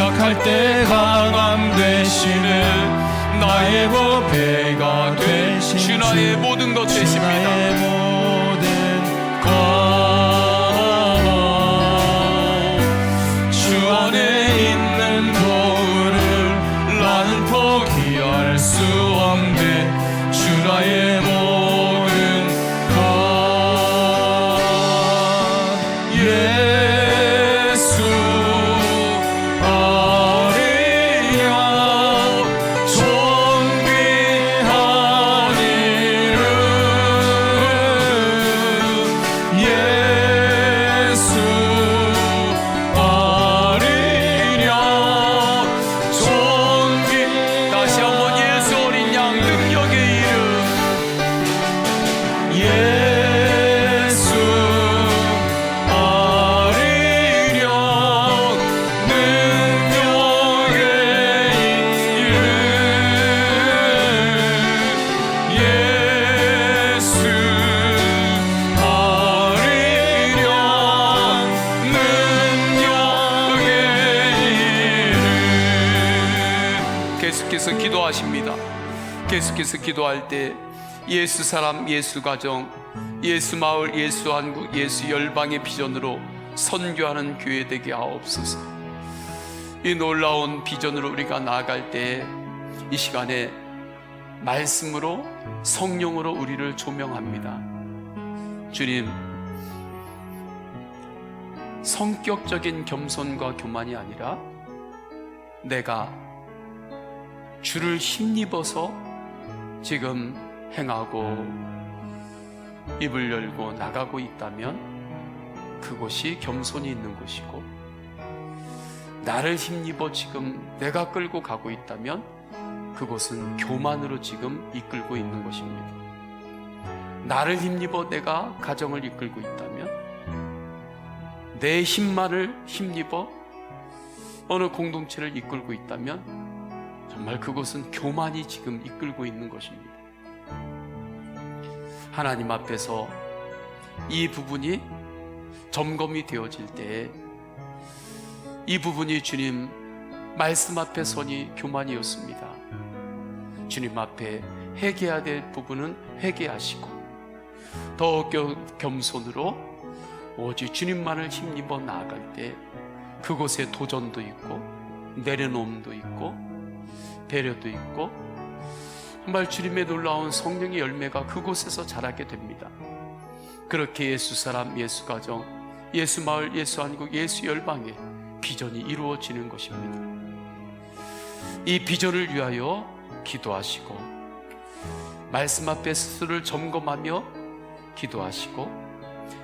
약할 때 강함 되시는 나의 보배가 되신 주 나의 모든 것 되십니다. 나의 모든 것 주 안에 있는 도를 나는 포기할 수 없네. 주 나의 모든 것 예수 어리려 존귀한 이름 예수 어리려 존귀 다시 한번 예수 어린 양 능력의 이름 예수 어리려 능력의 이름 예수 어리려 능력의 이름. 계속해서 기도하십니다. 계속해서 기도할 때 예수 사람, 예수 가정, 예수 마을, 예수 한국, 예수 열방의 비전으로 선교하는 교회 되게 하옵소서. 이 놀라운 비전으로 우리가 나아갈 때 이 시간에 말씀으로 성령으로 우리를 조명합니다. 주님, 성격적인 겸손과 교만이 아니라 내가 주를 힘입어서 지금 행하고 입을 열고 나가고 있다면 그곳이 겸손이 있는 곳이고, 나를 힘입어 지금 내가 끌고 가고 있다면 그곳은 교만으로 지금 이끌고 있는 것입니다. 나를 힘입어 내가 가정을 이끌고 있다면, 내 힘만을 힘입어 어느 공동체를 이끌고 있다면 정말 그곳은 교만이 지금 이끌고 있는 것입니다. 하나님 앞에서 이 부분이 점검이 되어질 때, 이 부분이 주님 말씀 앞에 서니 교만이었습니다. 주님 앞에 회개해야 될 부분은 회개하시고 더욱 겸손으로 오직 주님만을 힘입어 나아갈 때 그곳에 도전도 있고 내려놓음도 있고 배려도 있고 정말 주님의 놀라운 성령의 열매가 그곳에서 자라게 됩니다. 그렇게 예수 사람, 예수 가정, 예수 마을, 예수 한국, 예수 열방의 비전이 이루어지는 것입니다. 이 비전을 위하여 기도하시고 말씀 앞에 스스로를 점검하며 기도하시고,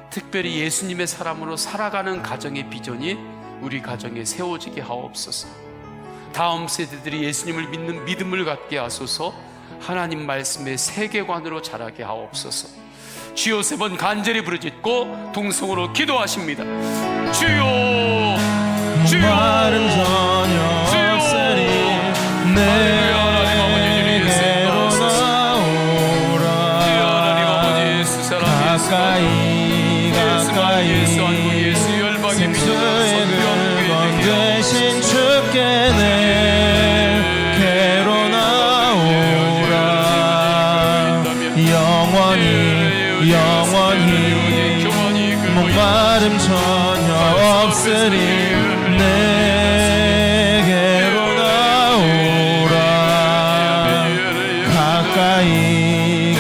특별히 예수님의 사람으로 살아가는 가정의 비전이 우리 가정에 세워지게 하옵소서. 다음 세대들이 예수님을 믿는 믿음을 갖게 하소서. 하나님 말씀의 세계관으로 자라게 하옵소서. 주여 세 번 간절히 부르짖고 동성으로 기도하십니다. 주여, 주여, 말은 전혀 주여. 없으니 할렐루야. 하나님 아버지 주님 내게로 나오라. 주여 하나님 아버지 예수 사람, 예수 가정, 예수 마을, 예수 한국, 예수 열방의 비전으로 선교하는 교회 되게 대신 주께 내게로 나오라. 영원히 목마름 전혀 없으니 내게로 나오라. 가까이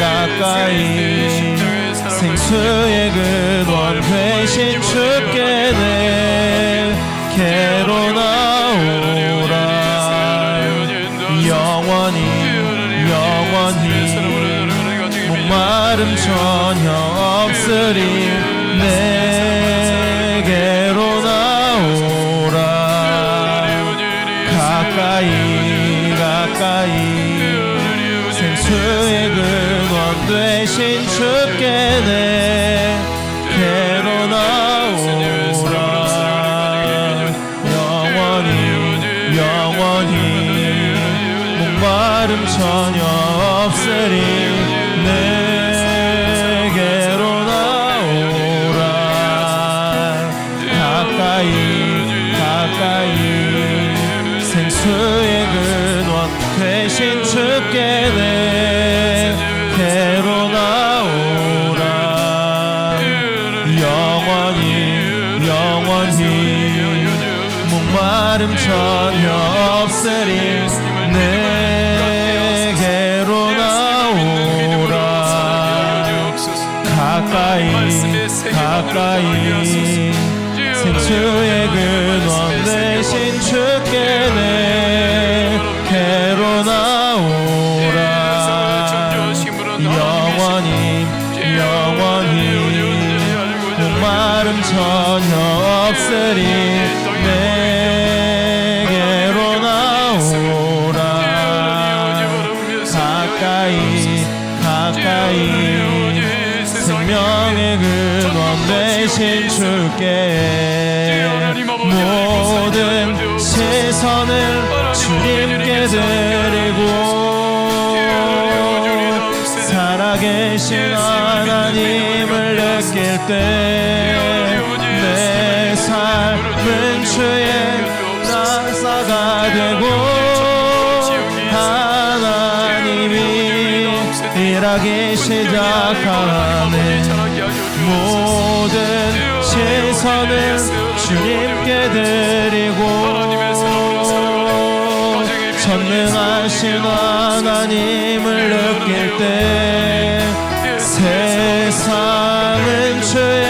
생수의 근원 되신 주께 내게로 나오라. 영원히 목마름 전혀 없으리 내게로 나오라. 가까이 생수의 근원 되신 주께 내게로 나오라. 영원히 목마름 전혀 없으리 내게로 나오라. 가까이 되신 주께 내게로 나오라. 영원히 목마름 전혀 없으리. 내게로 나오라. 가까이 생수의 근원 되신 주께 내게로 나오라. 영원히 목마름 전혀 없으리. 내게로 나오라. 가까이 생명의 근원 되신 주께 모든 시선을 주님께 드리고 살아계신 하나님을 느낄 때 내 삶은 주의 나사가 되고 하나님이 일하기 시작하네. 모든 시선을 주님께 드리고 전능하신 하나님을 느낄 때 세상은 주의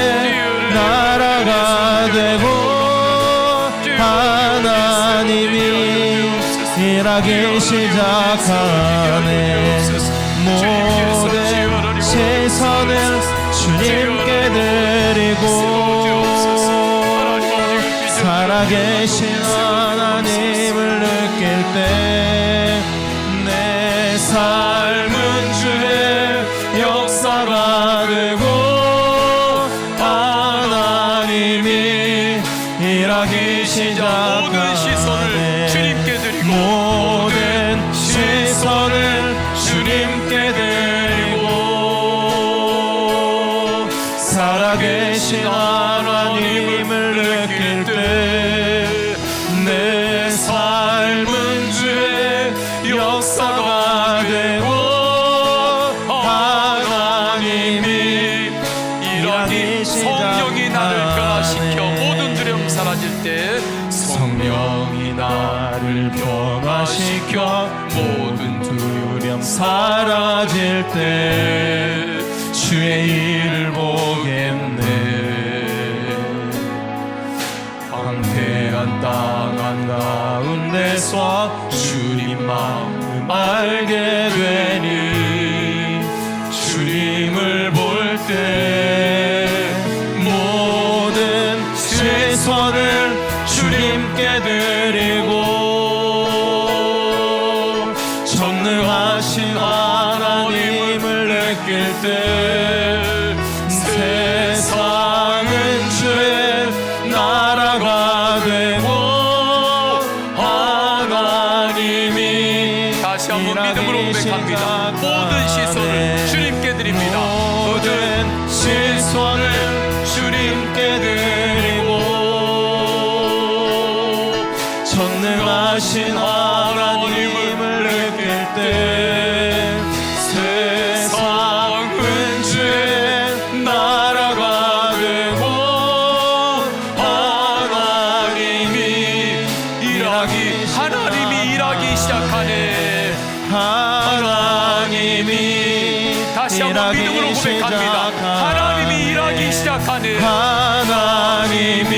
나라가 되고 하나님이 일하기 시작하네. 모든 시선을 주님께 드리고 살아계신 하나님을 느낄 때 내 삶은 주의 역사가 되고 하나님이 일하기 시작하네. 모든 시선을 주님께 드리고 모든 시선을 주님께 드리고 살아계신 하나님을 느낄 때 내 삶은 주의 역사가 되고 하나님이 일하기 성령이 나를 변화시켜 모든 두려움 사라질 때 성령이 나를 변화시켜 모든 두려움 사라질 때 주의 일을 보겠네. 황폐한 땅 한가운데서 주님 마음 알게 되니 주님을 볼 때 모든 시선을 주님께 드리고 전능하신 하나님을 느낄 때 세상은 주의 나라가 되고 하나님이 다시 한번 믿음으로 고백합니다. 모든 시선을 주님께 드립니다. 모든 시선을 주님께 드리고 전능하신 하나님을 느낄 때 세상은 주의 나라가 되고 하나님이 일하기 시작하네. 하나님이 다시 한번 믿음으로 고백합니다. 하나님이 일하기 시작하네. 하나님이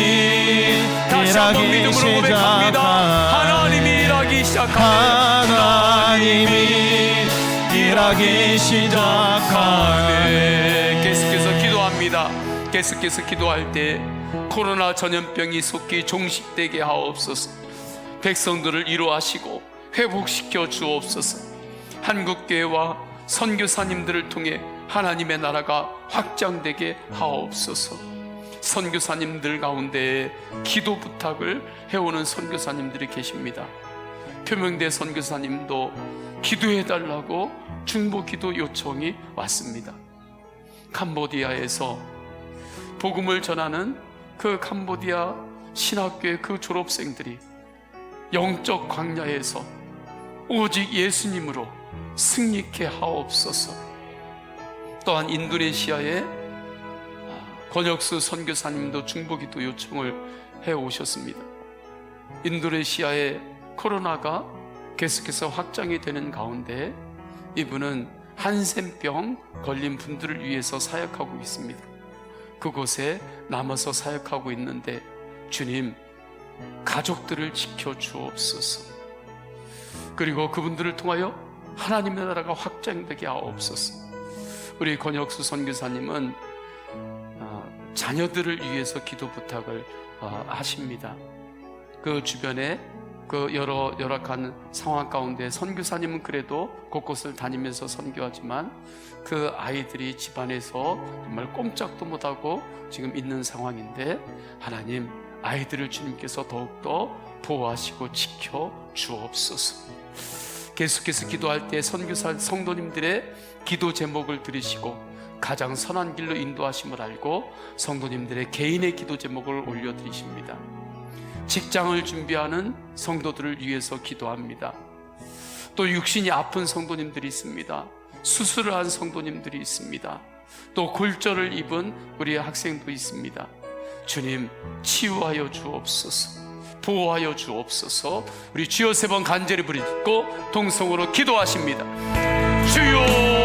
다시 한번 믿음으로 고백합니다. 하나님이 일하기 시작하네. 하나님이 일하기 시작하네. 계속해서 기도합니다. 계속해서 기도할 때 코로나 전염병이 속히 종식되게 하옵소서. 백성들을 위로하시고 회복시켜 주옵소서. 한국교회와 선교사님들을 통해 하나님의 나라가 확장되게 하옵소서. 선교사님들 가운데 기도 부탁을 해오는 선교사님들이 계십니다. 표명대 선교사님도 기도해달라고 중보 기도 요청이 왔습니다. 캄보디아에서 복음을 전하는 그 캄보디아 신학교의 그 졸업생들이 영적 광야에서 오직 예수님으로 승리케 하옵소서. 또한 인도네시아의 권혁수 선교사님도 중보기도 요청을 해 오셨습니다. 인도네시아의 코로나가 계속해서 확장이 되는 가운데 이분은 한센병 걸린 분들을 위해서 사역하고 있습니다. 그곳에 남아서 사역하고 있는데 주님, 가족들을 지켜 주옵소서. 그리고 그분들을 통하여 하나님의 나라가 확장되게 하옵소서. 우리 권혁수 선교사님은 자녀들을 위해서 기도 부탁을 하십니다. 그 주변에 그 여러 열악한 상황 가운데 선교사님은 그래도 곳곳을 다니면서 선교하지만 그 아이들이 집안에서 정말 꼼짝도 못하고 지금 있는 상황인데, 하나님, 아이들을 주님께서 더욱더 보호하시고 지켜 주옵소서. 계속해서 기도할 때 선교사 성도님들의 기도 제목을 들으시고 가장 선한 길로 인도하심을 알고 성도님들의 개인의 기도 제목을 올려드리십니다. 직장을 준비하는 성도들을 위해서 기도합니다. 또 육신이 아픈 성도님들이 있습니다. 수술을 한 성도님들이 있습니다. 또 골절을 입은 우리 학생도 있습니다. 주님, 치유하여 주옵소서, 보호하여 주옵소서. 우리 주여 세 번 간절히 부르짖고 동성으로 기도하십니다. 주여